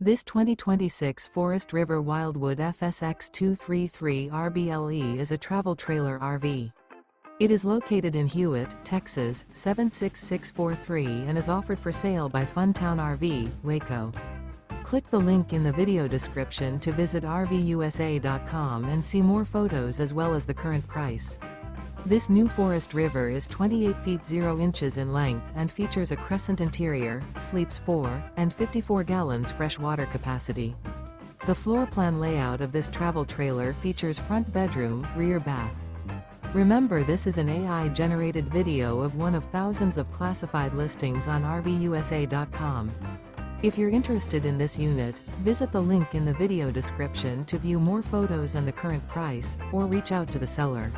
This 2026 Forest River Wildwood FSX 233 RBLE is a travel trailer RV. It is located in Hewitt, Texas, 76643 and is offered for sale by Funtown RV, Waco. Click the link in the video description to visit RVUSA.com and see more photos as well as the current price. This new Forest River is 28 feet 0 inches in length and features a CRESCENT interior, sleeps 4, and 54 gallons fresh water capacity. The floor plan layout of this travel trailer features front bedroom, rear bath. Remember, this is an AI-generated video of one of thousands of classified listings on RVUSA.com. If you're interested in this unit, visit the link in the video description to view more photos and the current price, or reach out to the seller.